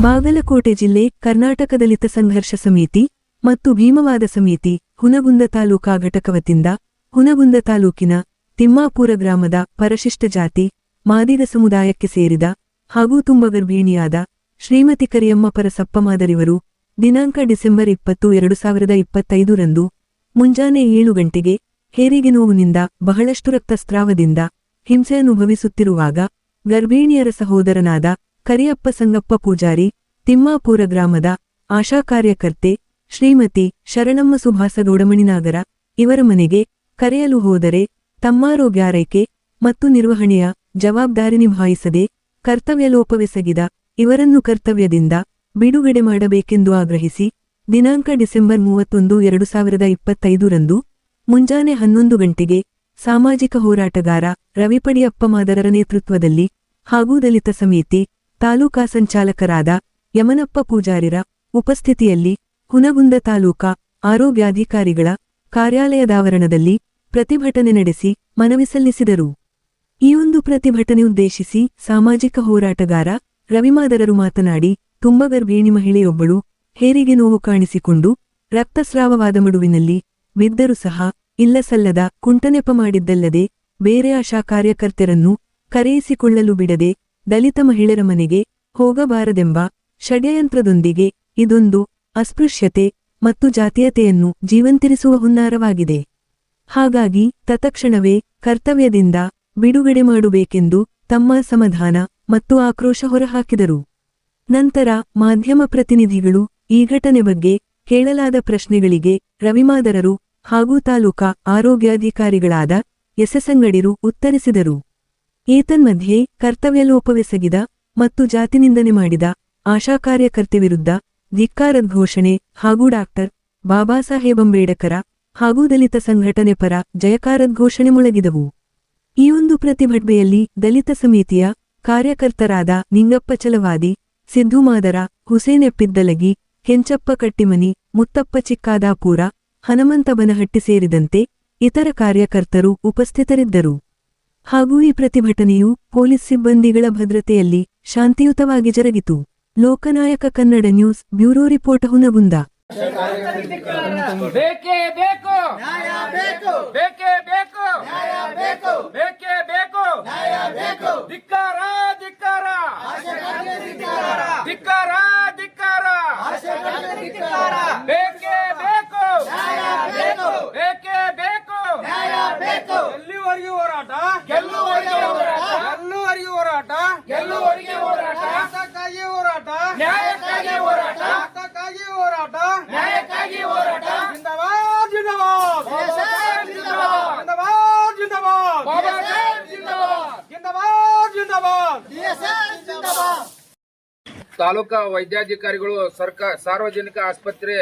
ಬಾಗಲಕೋಟೆ ಜಿಲ್ಲೆ ಕರ್ನಾಟಕ ದಲಿತ ಸಂಘರ್ಷ ಸಮಿತಿ ಮತ್ತು ಭೀಮವಾದ ಸಮಿತಿ ಹುನಗುಂದ ತಾಲೂಕಾ ಘಟಕ ವತಿಯಿಂದ ಹುನಗುಂದ ತಾಲೂಕಿನ ತಿಮ್ಮಾಪುರ ಗ್ರಾಮದ ಪರಿಶಿಷ್ಟ ಜಾತಿ ಮಾದಿಗ ಸಮುದಾಯಕ್ಕೆ ಸೇರಿದ ಹಾಗೂ ತುಂಬ ಗರ್ಭಿಣಿಯಾದ ಶ್ರೀಮತಿ ಕರಿಯಮ್ಮ ಪರಸಪ್ಪ ಮಾದರಿವರು ದಿನಾಂಕ ಡಿಸೆಂಬರ್ 20, 2025 ರಂದು ಮುಂಜಾನೆ 7 ಗಂಟೆಗೆ ಹೆರಿಗೆ ನೋವಿನಿಂದ ಬಹಳಷ್ಟು ರಕ್ತಸ್ರಾವದಿಂದ ಹಿಂಸೆ ಅನುಭವಿಸುತ್ತಿರುವಾಗ ಗರ್ಭಿಣಿಯರ ಸಹೋದರನಾದ ಕರಿಯಪ್ಪ ಸಂಗಪ್ಪ ಪೂಜಾರಿ ತಿಮ್ಮಾಪುರ ಗ್ರಾಮದ ಆಶಾ ಕಾರ್ಯಕರ್ತೆ ಶ್ರೀಮತಿ ಶರಣಮ್ಮ ಸುಭಾಸ ಗೌಡಮಣಿನಾಗರ ಇವರ ಮನೆಗೆ ಕರೆಯಲು ಹೋದರೆ ತಮ್ಮಾರೋಗ್ಯಾರೈಕೆ ಮತ್ತು ನಿರ್ವಹಣೆಯ ಜವಾಬ್ದಾರಿ ನಿಭಾಯಿಸದೆ ಕರ್ತವ್ಯಲೋಪವೆಸಗಿದ ಇವರನ್ನು ಕರ್ತವ್ಯದಿಂದ ಬಿಡುಗಡೆ ಮಾಡಬೇಕೆಂದು ಆಗ್ರಹಿಸಿ ದಿನಾಂಕ ಡಿಸೆಂಬರ್ 31, 2025 ರಂದು ಮುಂಜಾನೆ 11 ಗಂಟೆಗೆ ಸಾಮಾಜಿಕ ಹೋರಾಟಗಾರ ರವಿಪಡಿಯಪ್ಪ ಮಾದರರ ನೇತೃತ್ವದಲ್ಲಿ ಹಾಗೂ ದಲಿತ ಸಮಿತಿ ತಾಲೂಕಾ ಸಂಚಾಲಕರಾದ ಯಮನಪ್ಪ ಪೂಜಾರಿರ ಉಪಸ್ಥಿತಿಯಲ್ಲಿ ಹುನಗುಂದ ತಾಲೂಕಾ ಆರೋಗ್ಯಾಧಿಕಾರಿಗಳ ಕಾರ್ಯಾಲಯದಾವರಣದಲ್ಲಿ ಪ್ರತಿಭಟನೆ ನಡೆಸಿ ಮನವಿ ಸಲ್ಲಿಸಿದರು. ಈ ಒಂದು ಪ್ರತಿಭಟನೆ ಉದ್ದೇಶಿಸಿ ಸಾಮಾಜಿಕ ಹೋರಾಟಗಾರ ರವಿಮಾದರರು ಮಾತನಾಡಿ, ತುಂಬ ಗರ್ಭಿಣಿ ಮಹಿಳೆಯೊಬ್ಬಳು ಹೆರಿಗೆ ನೋವು ಕಾಣಿಸಿಕೊಂಡು ರಕ್ತಸ್ರಾವವಾದ ಮಡುವಿನಲ್ಲಿ ಬಿದ್ದರೂ ಸಹ ಇಲ್ಲಸಲ್ಲದ ಕುಂಟನೆಪ ಮಾಡಿದ್ದಲ್ಲದೆ ಬೇರೆ ಆಶಾ ಕಾರ್ಯಕರ್ತರನ್ನು ಕರೆಯಿಸಿಕೊಳ್ಳಲು ಬಿಡದೆ ದಲಿತ ಮಹಿಳೆಯರ ಮನೆಗೆ ಹೋಗಬಾರದೆಂಬ ಷಡ್ಯಯಂತ್ರದೊಂದಿಗೆ ಇದೊಂದು ಅಸ್ಪೃಶ್ಯತೆ ಮತ್ತು ಜಾತೀಯತೆಯನ್ನು ಜೀವಂತಿರಿಸುವ ಹುನ್ನಾರವಾಗಿದೆ. ಹಾಗಾಗಿ ತತ್ಕ್ಷಣವೇ ಕರ್ತವ್ಯದಿಂದ ಬಿಡುಗಡೆ ಮಾಡಬೇಕೆಂದು ತಮ್ಮ ಅಸಮಾಧಾನ ಮತ್ತು ಆಕ್ರೋಶ ಹೊರಹಾಕಿದರು. ನಂತರ ಮಾಧ್ಯಮ ಪ್ರತಿನಿಧಿಗಳು ಈ ಘಟನೆ ಬಗ್ಗೆ ಕೇಳಲಾದ ಪ್ರಶ್ನೆಗಳಿಗೆ ರವಿಮಾದರರು ಹಾಗೂ ತಾಲೂಕಾ ಆರೋಗ್ಯಾಧಿಕಾರಿಗಳಾದ ಎಸಸಂಗಡಿರು ಉತ್ತರಿಸಿದರು. ಏತನ್ಮಧ್ಯೆ ಕರ್ತವ್ಯಲೋಪವೆಸಗಿದ ಮತ್ತು ಜಾತಿನಿಂದನೆ ಮಾಡಿದ ಆಶಾ ಕಾರ್ಯಕರ್ತೆ ವಿರುದ್ಧ ಧಿಕ್ಕಾರದ ಘೋಷಣೆ ಹಾಗೂ ಡಾಕ್ಟರ್ ಬಾಬಾ ಸಾಹೇಬ್ ಅಂಬೇಡ್ಕರ ಹಾಗೂ ದಲಿತ ಸಂಘಟನೆ ಪರ ಜಯಕಾರದ ಘೋಷಣೆ ಮೊಳಗಿದವು. ಈ ಒಂದು ಪ್ರತಿಭಟನೆಯಲ್ಲಿ ದಲಿತ ಸಮಿತಿಯ ಕಾರ್ಯಕರ್ತರಾದ ನಿಂಗಪ್ಪ ಚಲವಾದಿ, ಸಿದ್ದು ಮಾದರ, ಹುಸೇನ್ ಎಪ್ಪಿದ್ದಲಗಿ, ಕೆಂಚಪ್ಪ ಕಟ್ಟಿಮನಿ, ಮುತ್ತಪ್ಪ ಚಿಕ್ಕಾದಾಪುರ, ಹನುಮಂತ ಬನಹಟ್ಟಿ ಸೇರಿದಂತೆ ಇತರ ಕಾರ್ಯಕರ್ತರು ಉಪಸ್ಥಿತರಿದ್ದರು. ಹಾಗೂ ಈ ಪ್ರತಿಭಟನೆಯು ಪೊಲೀಸ್ ಸಿಬ್ಬಂದಿಗಳ ಭದ್ರತೆಯಲ್ಲಿ ಶಾಂತಿಯುತವಾಗಿ ಜರುಗಿತು. Lokanayaka Kannada news bureau report Hungund. ಬೇಕೇ ಬೇಕು ನ್ಯಾಯ ಬೇಕು, ಬೇಕೇ ಬೇಕು ನ್ಯಾಯ ಬೇಕು, ಬೇಕೇ ಬೇಕು ನ್ಯಾಯ ಬೇಕು. ಧಿಕ್ಕಾರ ಧಿಕ್ಕಾರ ಧಿಕ್ಕಾರ ಧಿಕ್ಕಾರ, ಬೇಕೇ ಬೇಕು ನ್ಯಾಯ ಬೇಕು, ಬೇಕೇ ಬೇಕು ನ್ಯಾಯ ಬೇಕು. ಎಲ್ಲಿವರೆಗೂ ಹೋರಾಟ, ಗೆಲ್ಲುವರೆಗೆ ಹೋರಾಟ, ಗೆಲ್ಲುವರೆಗೆ ಹೋರಾಟ, ಗೆಲ್ಲುವರೆಗೆ ಹೋರಾಟ, ಹಕ್ಕಕ್ಕಾಗಿ ಹೋರಾಟ, ನ್ಯಾಯಕ್ಕಾಗಿ ಹೋರಾಟ, ಹಕ್ಕಕ್ಕಾಗಿ ಹೋರಾಟ, ನ್ಯಾಯಕ್ಕಾಗಿ ಹೋರಾಟ. ಜಿಂದಾಬಾದ್ ಜಿಂದಾಬಾದ್ ಜಿಂದಾಬಾದ್ ಜಿಂದಾಬಾದ್ ಬಾಬಾ ಸಾಹೇಬ್ ಜಿಂದಾಬಾದ್ ಜಿಂದಾಬಾದ್ ಜಿಂದಾಬಾದ್. ತಾಲೂಕಾ ವೈದ್ಯಾಧಿಕಾರಿಗಳು ಸಾರ್ವಜನಿಕ ಆಸ್ಪತ್ರೆ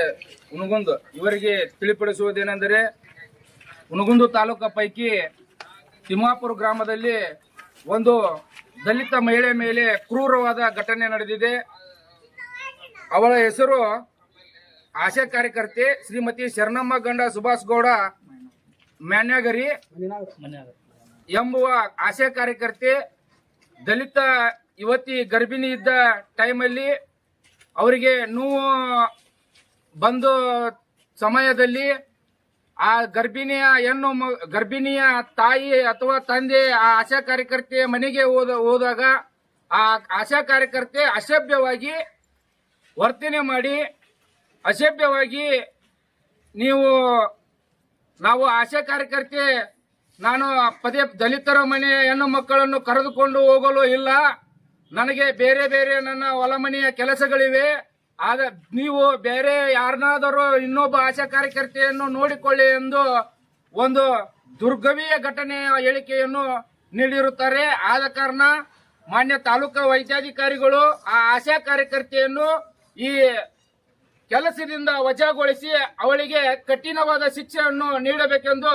ಹುನಗುಂದ ಇವರಿಗೆ ತಿಳಿಪಡಿಸುವುದೇನೆಂದರೆ, ಹುನಗುಂದ ತಾಲೂಕಾ ಪೈಕಿ ತಿಮ್ಮಾಪುರ ಗ್ರಾಮದಲ್ಲಿ ಒಂದು ದಲಿತ ಮಹಿಳೆ ಮೇಲೆ ಕ್ರೂರವಾದ ಘಟನೆ ನಡೆದಿದೆ. ಅವಳ ಹೆಸರು ಆಶಾ ಕಾರ್ಯಕರ್ತೆ ಶ್ರೀಮತಿ ಶರಣಮ್ಮ ಗಂಡ ಸುಭಾಸ್ ಗೌಡ ಮ್ಯಾನ್ಯಾಗರಿ ಎಂಬುವ ಆಶಾ ಕಾರ್ಯಕರ್ತೆ ದಲಿತ ಯುವತಿ ಗರ್ಭಿಣಿ ಇದ್ದ ಟೈಮಲ್ಲಿ ಅವರಿಗೆ ನೋವು ಬಂದ ಸಮಯದಲ್ಲಿ ಆ ಗರ್ಭಿಣಿಯ ತಾಯಿ ಅಥವಾ ತಂದೆ ಆ ಆಶಾ ಕಾರ್ಯಕರ್ತೆಯ ಮನೆಗೆ ಹೋದಾಗ ಆ ಆಶಾ ಕಾರ್ಯಕರ್ತೆ ಅಸಭ್ಯವಾಗಿ ವರ್ತನೆ ಮಾಡಿ, ಅಸಭ್ಯವಾಗಿ ನಾವು ಆಶಾ ಕಾರ್ಯಕರ್ತೆ ನಾನು ಪದೇ ದಲಿತರ ಮನೆ ಹೆಣ್ಣು ಮಕ್ಕಳನ್ನು ಕರೆದುಕೊಂಡು ಹೋಗಲು ಇಲ್ಲ, ನನಗೆ ಬೇರೆ ಬೇರೆ ನನ್ನ ಹೊಲಮನೆಯ ಕೆಲಸಗಳಿವೆ, ಆಗ ನೀವು ಬೇರೆ ಯಾರನ್ನಾದರೂ ಇನ್ನೊಬ್ಬ ಆಶಾ ಕಾರ್ಯಕರ್ತೆಯನ್ನು ನೋಡಿಕೊಳ್ಳಿ ಎಂದು ಒಂದು ದುರ್ಗವಿಯ ಘಟನೆಯ ಹೇಳಿಕೆಯನ್ನು ನೀಡಿರುತ್ತಾರೆ. ಆದ ಕಾರಣ ಮಾನ್ಯ ತಾಲೂಕಾ ವೈದ್ಯಾಧಿಕಾರಿಗಳು ಆ ಆಶಾ ಕಾರ್ಯಕರ್ತೆಯನ್ನು ಈ ಕೆಲಸದಿಂದ ವಜಾಗೊಳಿಸಿ ಅವಳಿಗೆ ಕಠಿಣವಾದ ಶಿಕ್ಷೆಯನ್ನು ನೀಡಬೇಕೆಂದು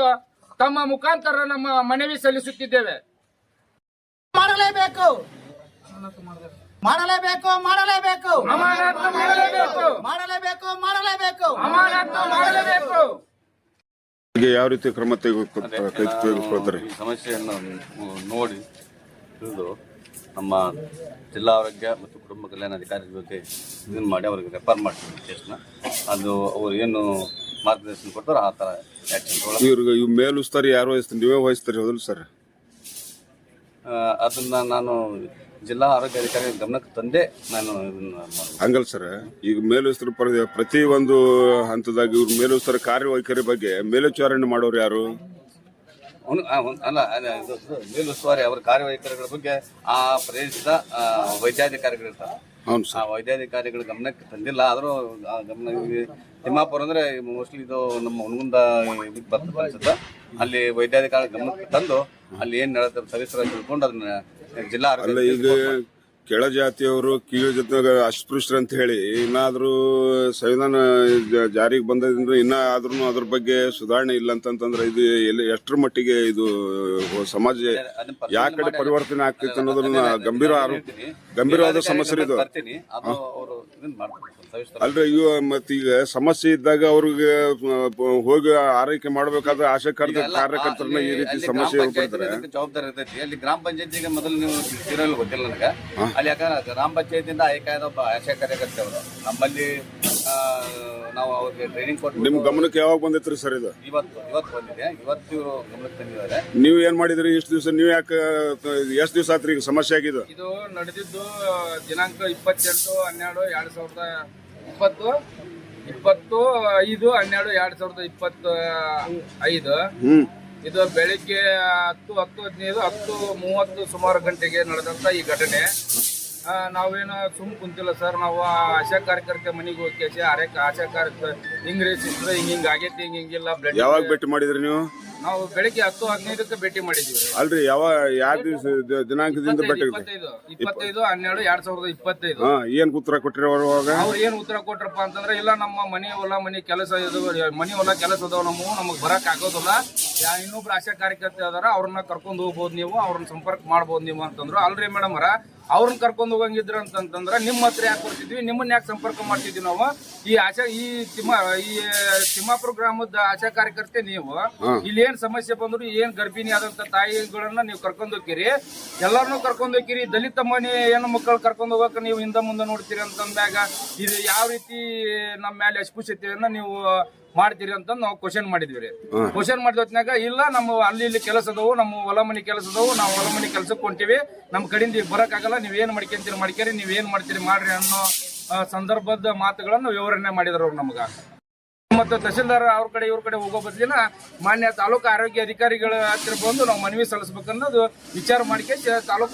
ತಮ್ಮ ಮುಖಾಂತರ ನಮ್ಮ ಮನವಿ ಸಲ್ಲಿಸುತ್ತಿದ್ದೇವೆ. ಮಾಡಲೇಬೇಕು ಮಾಡಲೇಬೇಕು ಮಾಡಲೇಬೇಕು ಅಮಾನತು ಮಾಡಲೇಬೇಕು ಮಾಡಲೇಬೇಕು ಮಾಡಲೇಬೇಕು ಅಮಾನತು ಮಾಡಲೇಬೇಕು. ಯಾವ ರೀತಿ ಕ್ರಮ ತೆಗೆದುಕೊಳ್ತಾರೆ? ಸಮಸ್ಯೆಯನ್ನು ನೋಡಿ ತಿಳಿದು ನಮ್ಮ ಜಿಲ್ಲಾ ಆರೋಗ್ಯ ಮತ್ತು ಕುಟುಂಬ ಕಲ್ಯಾಣ ಅಧಿಕಾರಿಗಳ ಜೊತೆ ಇದನ್ನು ಮಾಡಿ ಅವ್ರಿಗೆ ರೆಫರ್ ಮಾಡ್ತೀವಿ ಕೇಸ್ನ. ಅದು ಅವ್ರು ಏನು ಮಾರ್ಗದರ್ಶನ ಕೊಡ್ತಾರೋ ಆ ಥರ ಆ್ಯಕ್ಷನ್ ಇವ್ರಿಗೆ ಇವ್ ಮೇಲುಸ್ತರಿ ಯಾರು ವಹಿಸ್ತಾರೆ, ನೀವೇ ವಹಿಸ್ತಾರೆ ಹೌದಲ್ಲ ಸರ್? ಅದನ್ನು ನಾನು ಜಿಲ್ಲಾ ಆರೋಗ್ಯ ಅಧಿಕಾರಿ ಗಮನಕ್ಕೆ ತಂದೆ ನಾನು ಇದನ್ನು ಮಾಡ್ತೀನಿ. ಹಂಗಲ್ ಸರ್, ಈಗ ಮೇಲುಸ್ತರ ಪ್ರತಿ ಒಂದು ಹಂತದಾಗ ಇವ್ರ ಮೇಲುಸ್ತರ ಕಾರ್ಯವೈಖರಿ ಬಗ್ಗೆ ಮೇಲ್ವಿಚಾರಣೆ ಮಾಡೋರು ಯಾರು? ಅಲ್ಲ ಇದು ಮೇಲುಸ್ತುವಾರಿ ಅವರ ಕಾರ್ಯವೈಖರಿಗಳ ಬಗ್ಗೆ ಆ ಪ್ರದೇಶದ ವೈದ್ಯಾಧಿಕಾರಿಗಳಿರ್ತಾರೆ. ಆ ವೈದ್ಯಾಧಿಕಾರಿಗಳ ಗಮನಕ್ಕೆ ತಂದಿಲ್ಲ. ಆದರೂ ಆ ಗಮನ ತಿಮ್ಮಾಪುರ ಅಂದ್ರೆ ಮೋಸ್ಟ್ಲಿ ಇದು ನಮ್ಮ ಹುನಗುಂದ ಇದಕ್ಕೆ ಬರ್ತದೆ ಅನ್ಸುತ್ತೆ. ಅಲ್ಲಿ ವೈದ್ಯಾಧಿಕಾರಿ ಗಮನಕ್ಕೆ ತಂದು ಅಲ್ಲಿ ಏನ್ ನಡೆದ ಸವಿಸ್ತರ ತಿಳ್ಕೊಂಡು ಅದನ್ನ ಜಿಲ್ಲಾ ಅಲ್ಲ, ಈಗ ಕೆಳ ಜಾತಿಯವರು ಕೀಳು ಜೊತೆ ಅಸ್ಪೃಶ್ಯರು ಅಂತ ಹೇಳಿ ಇನ್ನಾದ್ರೂ ಸಂವಿಧಾನ ಜಾರಿಗೆ ಬಂದದಿಂದ ಇನ್ನಾದ್ರೂ ಅದ್ರ ಬಗ್ಗೆ ಸುಧಾರಣೆ ಇಲ್ಲ ಅಂತಂದ್ರೆ ಇದು ಎಷ್ಟರ ಮಟ್ಟಿಗೆ ಇದು ಸಮಾಜ ಯಾವ ಕಡೆ ಪರಿವರ್ತನೆ ಆಗ್ತೈತೆ ಅನ್ನೋದನ್ನ ಗಂಭೀರವಾದ ಸಮಸ್ಯೆ ಇದು. ಅಲ್ರಿ, ಇವ ಮತ್ತೀಗ ಸಮಸ್ಯೆ ಇದ್ದಾಗ ಅವ್ರಿಗೆ ಹೋಗಿ ಆರೈಕೆ ಮಾಡ್ಬೇಕಾದ್ರೆ ಆಶಾ ಕಾರ್ಯಕರ್ತರನ್ನ ಈ ರೀತಿ ಸಮಸ್ಯೆ ಜವಾಬ್ದಾರಿ ಇರ್ತೈತಿ. ಅಲ್ಲಿ ಗ್ರಾಮ ಪಂಚಾಯತಿಗೆ ಮೊದಲು ನೀವು ಇರಲು ಗೊತ್ತಿಲ್ಲ ನನಗೆ. ಅಲ್ಲಿ ಯಾಕಂದ್ರೆ ಗ್ರಾಮ ಪಂಚಾಯತಿಯಿಂದ ಆಯ್ಕೆಯಾದ ಒಬ್ಬ ಆಶಾ ಕಾರ್ಯಕರ್ತೆ ಅವರು ನಮ್ಮಲ್ಲಿ ನಾವು ಅವ್ರಿಗೆ ಟ್ರೈನಿಂಗ್ ಕೊಟ್ಟು. ನಿಮ್ ಗಮನಕ್ಕೆ ಯಾವಾಗ ಬಂದೈತ್ರಿ ಸರ್ ಇದು? ಇವತ್ತು ಬಂದಿದೆ. ಇವತ್ತು ಇವರು ಗಮನಕ್ಕೆ ತಂದಿದ್ದಾರೆ. ನೀವು ಏನ್ ಮಾಡಿದ್ರಿ ಇಷ್ಟು ದಿವಸ? ನೀವು ಯಾಕೆ ಎಷ್ಟು ದಿವಸ ಆತ್ರಿ ಈಗ ಸಮಸ್ಯೆ ಆಗಿದ್ದು? ಇದು ನಡೆದಿದ್ದು ದಿನಾಂಕ 28/12/2020 25/12/2025. ಇದು ಬೆಳಿಗ್ಗೆ 10:15 10:30 ಸುಮಾರು ಗಂಟೆಗೆ ನಡೆದಂತ ಈ ಘಟನೆ. ನಾವೇನು ಸುಮ್ ಕುಂತಿಲ್ಲ ಸರ್. ನಾವು ಆಶಾ ಕಾರ್ಯಕರ್ತೆ ಮನೆಗೆ ಹೋಗಿ ಆಶಾ ಕಾರ್ಯಕರ್ತ ಹಿಂಗ್ರಿ ಸಿಸ್ಟರ್ ಹಿಂಗ್ ಆಗೈತಿ ಹಿಂಗಿಲ್ಲ ಬ್ಲಡ್. ಯಾವಾಗ ಭೇಟಿ ಮಾಡಿದ್ರಿ ನೀವು? ನಾವು ಬೆಳಿಗ್ಗೆ 10:15 ಭೇಟಿ ಮಾಡಿದ್ವಿ. ಅಲ್ರಿ, ಯಾವ ದಿವಸ ದಿನಾಂಕದಿಂದ ಭೇಟಿ? 25/12/2025. ಏನ್ ಉತ್ತರ ಕೊಟ್ಟಿರ ಅವಾಗ? ಅವ್ರು ಏನ್ ಉತ್ತರ ಕೊಟ್ರಪ್ಪ ಅಂತಂದ್ರೆ, ಇಲ್ಲ ನಮ್ಮ ಮನೆ ಕೆಲಸ ಮನಿ ಹೊಲ ಕೆಲಸ ಅದಾವ, ನಮಗ್ ಬರಕ್ ಆಗೋದಿಲ್ಲ. ಇನ್ನೊಬ್ರು ಆಶಾ ಕಾರ್ಯಕರ್ತೆ ಅದಾರ, ಅವ್ರನ್ನ ಕರ್ಕೊಂಡ್ ಹೋಗ್ಬೋದು ನೀವು, ಅವ್ರನ್ನ ಸಂಪರ್ಕ ಮಾಡ್ಬೋದು ನೀವು ಅಂತಂದ್ರು. ಅಲ್ರಿ ಮೇಡಮ್ ಅವ್ರನ್ನ ಕರ್ಕೊಂಡ್ ಹೋಗಂಗಿದ್ರ ಅಂತಂದ್ರ ನಿಮ್ಮ ಹತ್ರ ಯಾಕೆ ಬರ್ತಿದ್ವಿ, ನಿಮ್ಮನ್ನ ಯಾಕೆ ಸಂಪರ್ಕ ಮಾಡ್ತಿದ್ವಿ ನಾವು? ಈ ತಿಮ್ಮಾಪುರ ಗ್ರಾಮದ ಆಶಾ ಕಾರ್ಯಕರ್ತೆ ನೀವು. ಇಲ್ಲಿ ಏನ್ ಸಮಸ್ಯೆ ಬಂದ್ರು, ಏನ್ ಗರ್ಭಿಣಿ ಆದಂತ ತಾಯಿಗಳನ್ನ ನೀವು ಕರ್ಕೊಂಡ್ ಹೋಗಿರಿ, ಎಲ್ಲಾರನ್ನೂ ಕರ್ಕೊಂಡ್ ಹೋಗಿರಿ. ದಲಿತ ಮನೆ ಹೆಣ್ಣು ಮಕ್ಕಳು ಕರ್ಕೊಂಡ್ ಹೋಗಕ್ ನೀವು ಹಿಂದ ಮುಂದೆ ನೋಡ್ತೀರಿ ಅಂತಂದಾಗ ಇದು ಯಾವ ರೀತಿ ನಮ್ಮ ಮೇಲೆ ಅಸ್ಪೃಶ್ಯತೆಯನ್ನ ನೀವು ಮಾಡ್ತೀರಿ ಅಂತ ನಾವು ಕ್ವಶನ್ ಮಾಡಿದ್ವಿ. ಕ್ವಶನ್ ಮಾಡಿದ ಹೊತ್ನಾಗ, ಇಲ್ಲ ನಮ್ಮ ಅಲ್ಲಿ ಕೆಲಸ ಅದಾವು, ನಮ್ಮ ಹೊಲ ಮನಿ ಕೆಲಸ ಅದಾವು, ನಾವು ಹೊಲ ಮನಿ ಕೆಲ್ಸಕ್ಕೆ ಹೊಂಟಿವಿ, ನಮ್ಮ ಕಡೆಯಿಂದ ಈಗ ಬರಕ್ ಆಗಲ್ಲ, ನೀವೇನ್ ಮಾಡ್ಕೇರಿ ನೀವೇನ್ ಮಾಡ್ತೀರಿ ಮಾಡ್ರಿ ಅನ್ನೋ ಸಂದರ್ಭದ ಮಾತುಗಳನ್ನು ವಿವರಣೆ ಮಾಡಿದ್ರು ಅವ್ರು ನಮಗ. ಮತ್ತು ತಹಸೀಲ್ದಾರ್ ಅವ್ರ ಕಡೆ ಇವ್ರ ಕಡೆ ಹೋಗೋ ಬದಲಿನ ಮಾನ್ಯ ತಾಲೂಕು ಆರೋಗ್ಯ ಅಧಿಕಾರಿಗಳ ಹತ್ತಿರ ಬಂದು ನಾವು ಮನವಿ ಸಲ್ಲಿಸಬೇಕನ್ನೋದು ವಿಚಾರ ಮಾಡಿಕೆ ತಾಲೂಕು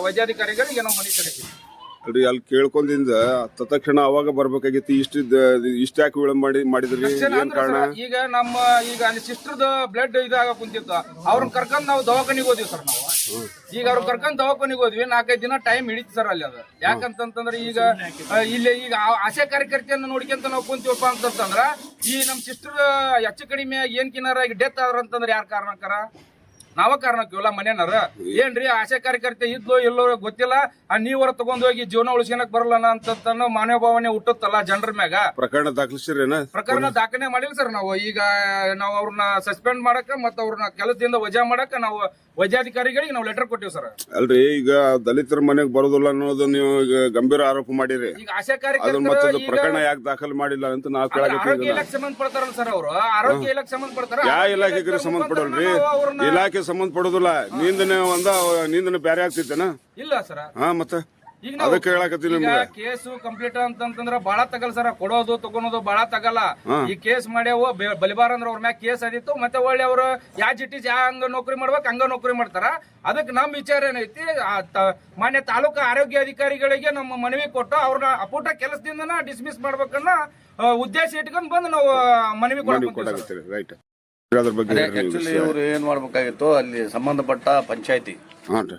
ವೈದ್ಯಾಧಿಕಾರಿಗಳಿಗೆ ನಾವು ಮನವಿ ಸಲ್ಲಿಸ್ತೀವಿ. ಅಲ್ರಿ, ಅಲ್ಲಿ ಕೇಳ್ಕೊಂಡಿಂದ ತತ್ಕ್ಷಣ ಅವಾಗ ಬರ್ಬೇಕಾಗಿತ್ತು. ಇಷ್ಟ ಯಾಕೆ ವಿಳಂಬ ಮಾಡಿದ್ರಿ? ಏನ್ ಕಾರಣ? ಈಗ ಅಲ್ಲಿ ಸಿಸ್ಟರ್ದ ಬ್ಲಡ್ ಇದಾಗ ಕುಂತಿತ್ತು, ಅವ್ರನ್ನ ಕರ್ಕೊಂಡ್ ನಾವು ದವಾಖಾನಿಗೆ ಹೋದ್ವಿ ಸರ್. ನಾವು ಈಗ ಅವ್ರ ಕರ್ಕೊಂಡ್ ದವಾಖಾನಿಗೆ ಹೋದ್ವಿ, 4-5 ದಿನ ಟೈಮ್ ಹಿಡಿತು ಸರ್ ಅಲ್ಲಿ. ಅದು ಯಾಕಂತಂದ್ರೆ ಈಗ ಆಶಾ ಕಾರ್ಯಕರ್ತೆಯನ್ನು ನೋಡ್ಕೊಂತ ನಾವು ಕುಂತೀವಪ್ಪ ಅಂತಂದ್ರ, ಈ ನಮ್ ಸಿಸ್ಟರ್ ಹೆಚ್ಚು ಕಡಿಮೆ ಏನ್ ಕಿನಾರ ಈಗ ಡೆತ್ ಆದ್ರ ಅಂತಂದ್ರೆ ಯಾರ ಕಾರಣಕ್ಕಾರ? ನಾವ ಕಾರಣಕ್ಕಿವಲ್ಲ ಮನೇನಾರ. ಏನ್ರಿ ಆಶಾ ಕಾರ್ಯಕರ್ತೆ ಇದ್ಲೋ ಎಲ್ಲೋ ಗೊತ್ತಿಲ್ಲ, ನೀವರ ತಗೊಂಡ್ ಹೋಗಿ ಜೀವನ ಉಳಿಸ್ಕೊಳಕ್ ಬರಲ್ಲ ಅಂತ ಮಾನವ ಭಾವನೆ ಹುಟ್ಟುತ್ತಲ್ಲ ಜನರ ಮ್ಯಾಗ. ಪ್ರಕರಣ ದಾಖಲಿಸಿರೇನ? ಪ್ರಕರಣ ದಾಖಲೆ ಮಾಡಿಲ್ಲ ಸರ್. ನಾವು ಅವ್ರನ್ನ ಸಸ್ಪೆಂಡ್ ಮಾಡಕ ಮತ್ತ ಅವ್ರನ್ನ ಕೆಲಸದಿಂದ ವಜಾ ಮಾಡಕ ನಾವು ವೈದ್ಯಾಧಿಕಾರಿಗಳಿಗೆ ನಾವು ಲೆಟರ್ ಕೊಟ್ಟಿವಿ ಸರ್. ಅಲ್ರಿ, ಈಗ ದಲಿತರ ಮನೆಗೆ ಬರೋದಿಲ್ಲ ಅನ್ನೋದು ನೀವು ಗಂಭೀರ ಆರೋಪ ಮಾಡಿರಿ. ಈಗ ಆಶಾ ಕಾರ್ಯಕರ್ತರು ಪ್ರಕರಣ ಯಾಕೆ ದಾಖಲೆ ಮಾಡಿಲ್ಲ ಅಂತ ನಾವು ಆರೋಗ್ಯ ಇಲಾಖೆ ಸಂಬಂಧ ಪಡ್ತಾರಲ್ಲ ಸರ್. ಅವರು ಆರೋಗ್ಯ ಇಲಾಖೆ ಸಂಬಂಧ ಪಡ್ತಾರ. ಯಾವ ಇಲಾಖೆಗೆ ಸಂಬಂಧ ಪಡಲ್ರಿ? ಇಲಾಖೆ ಸಂಬಂಧ ಪಡೋದಿಲ್ಲ. ನಿಂದನೆ ಬೇರೆ ಆಗ್ತಿತ್ತೇನ? ಇಲ್ಲ ಸರ್. ಮತ್ತೆ ಅದಕ್ಕೆ ಹೇಳಕತ್ತೀನಿ. ಕೇಸು ಕಂಪ್ಲೀಟ್ ಅಂತಂದ್ರ ಬಾಳ ತಗಲ್ ಸರ್. ಕೊಡೋದು ತಗೊಳೋದು ಬಾಳ ತಗಲ್ಲ. ಈ ಕೇಸ್ ಮಾಡ್ಯಾವ ಬಲಿಬಾರ ಅಂದ್ರ ಅವ್ರ ಮ್ಯಾಗ ಕೇಸ್ ಆದಿತ್ತು. ಮತ್ತೆ ಒಳ್ಳೆ ಅವ್ರು ಯಾ ಜಿಟ್ಟಿಸ್ ಹಂಗ ನೌಕರಿ ಮಾಡ್ಬೇಕು ಹಂಗ ನೌಕರಿ ಮಾಡ್ತಾರ. ಅದಕ್ಕೆ ನಮ್ ವಿಚಾರ ಏನೈತಿ, ಮಾನ್ಯ ತಾಲೂಕು ಆರೋಗ್ಯ ಅಧಿಕಾರಿಗಳಿಗೆ ನಮ್ಮ ಮನವಿ ಕೊಟ್ಟು ಅವ್ರನ್ನ ಅಪೂಟ ಕೆಲಸದಿಂದ ಡಿಸ್ಮಿಸ್ ಮಾಡ್ಬೇಕನ್ನ ಉದ್ದೇಶ ಇಟ್ಕೊಂಡ್ ಬಂದು ನಾವು ಮನವಿ ಕೊಡಬೇಕು. ರೈಟ್. ಆಕ್ಚುಲಿ ಇವರು ಏನ್ ಮಾಡ್ಬೇಕಾಗಿತ್ತು, ಅಲ್ಲಿ ಸಂಬಂಧಪಟ್ಟ ಪಂಚಾಯತಿ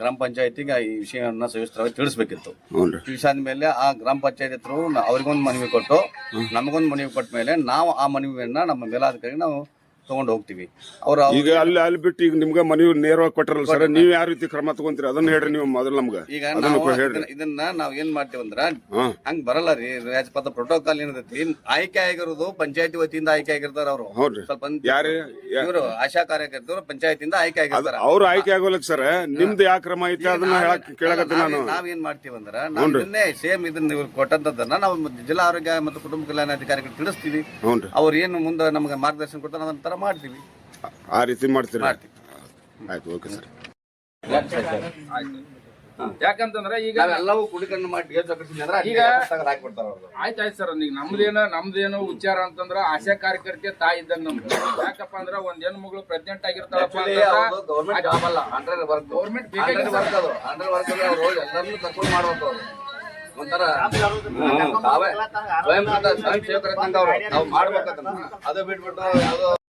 ಗ್ರಾಮ ಪಂಚಾಯತಿಗೆ ಈ ವಿಷಯವನ್ನ ಸವಿಸ್ತರವಾಗಿ ತಿಳಿಸಬೇಕಿತ್ತು. ತಿಳಿಸಾದ್ಮೇಲೆ ಆ ಗ್ರಾಮ ಪಂಚಾಯತಿ ಹತ್ರ ಅವ್ರಿಗೊಂದು ಮನವಿ ಕೊಟ್ಟು ನಮಗೊಂದು ಮನವಿ ಕೊಟ್ಟ ಮೇಲೆ ನಾವು ಆ ಮನವಿಯನ್ನ ನಮ್ಮ ಮೇಲಾಧಿಕಾರಿಗೆ ನಾವು ತಗೊಂಡು ಹೋಗ್ತೀವಿ. ಅವ್ರ ಈಗ ಅಲ್ಲಿ ಬಿಟ್ಟು ಈಗ ನಿಮ್ಗೆ ಮನವಿ ನೇರವಾಗಿ ಕೊಟ್ಟರಲ್ಲ ಸರ್, ನೀವ್ ಯಾವ ರೀತಿ ಕ್ರಮ ತಗೊಂತೀರಿ ಅದನ್ನ ಹೇಳ್ರಿ ನೀವು ಮೊದಲು ನಮ್ಗೆ. ಈಗ ನಾವು ಇದನ್ನ ನಾವ್ ಏನ್ ಮಾಡ್ತೀವಿ ಅಂದ್ರ ಹಂಗ್ ಬರಲ್ಲ ರೀ. ರಾಜಪಥ ಪ್ರೋಟೋಕಾಲ್ ಏನದೈತಿ, ಆಯ್ಕೆ ಆಗಿರೋದು ಪಂಚಾಯತಿ ವತಿಯಿಂದ ಆಯ್ಕೆ ಆಗಿರ್ತಾರ ಅವರು. ಹೌದ್ರಿ. ಸ್ವಲ್ಪ ಯಾರು ಇವರು ಆಶಾ ಕಾರ್ಯಕರ್ತರು ಪಂಚಾಯತಿಯಿಂದ ಆಯ್ಕೆ ಆಗಿರ್ತಾರ. ಅವ್ರು ಆಯ್ಕೆ ಆಗೋಲಕ್ ಸರ್, ನಿಮ್ದು ಯಾವ ಕ್ರಮ ಐತೆ ಅದನ್ನ ಕೇಳಕತ್ತೀನಿ ನಾನು. ನಾವೇನ್ ಮಾಡ್ತೀವಿ ಅಂದ್ರ ನಾವು ಇದನ್ನೇ ಸೇಮ್ ಇದನ್ನ ಇವ್ರು ಕೊಟ್ಟಂತದನ್ನ ನಾವು ಜಿಲ್ಲಾ ಆರೋಗ್ಯ ಮತ್ತು ಕುಟುಂಬ ಕಲ್ಯಾಣಾಧಿಕಾರಿಗಳು ತಿಳಿಸ್ತೀವಿ. ಅವ್ರು ಏನು ಮುಂದೆ ನಮ್ಗೆ ಮಾರ್ಗದರ್ಶನ ಕೊಡ್ತಾರೆ ಅದನ್ನ ತರ ಮಾಡ್ತೀವಿ. ಆ ರೀತಿ ಮಾಡ್ತೀವಿ. ಆಯ್ತು, ಓಕೆ ಸರ್. ಯಾಕಂತಂದ್ರೆ ಈಗ ಎಲ್ಲವೂ ಕುಡಿಕೊಂಡು ಮಾಡಿ ಈಗ ಆಯ್ತಾಯ್ತು ಸರ್, ಈಗ ನಮ್ದೇನು ಉಚ್ಚಾರ ಅಂತಂದ್ರ ಆಶಾ ಕಾರ್ಯಕರ್ತೆ ತಾಯಿ ಇದ್ದಂಗ ನಮ್ದು. ಯಾಕಪ್ಪ ಅಂದ್ರ ಒಂದ್ ಹೆಣ್ಣು ಮಗಳು ಪ್ರೆಗ್ನೆಂಟ್ ಆಗಿರ್ತಾಳಪ್ಪ ಗೌರ್ಮೆಂಟ್ ಎಲ್ಲರನ್ನೂ ಕರ್ಕೊಂಡು ಮಾಡ್ಬೇಕು. ಒಂಥರ ತಾವೇ ಸ್ವಯಂ ಸೇವಕರ ತಂಗ ಅವ್ರು ನಾವು ಮಾಡ್ಬೇಕಂತ ಅದು ಬಿಟ್ಬಿಟ್ಟು ಯಾವ್ದೋ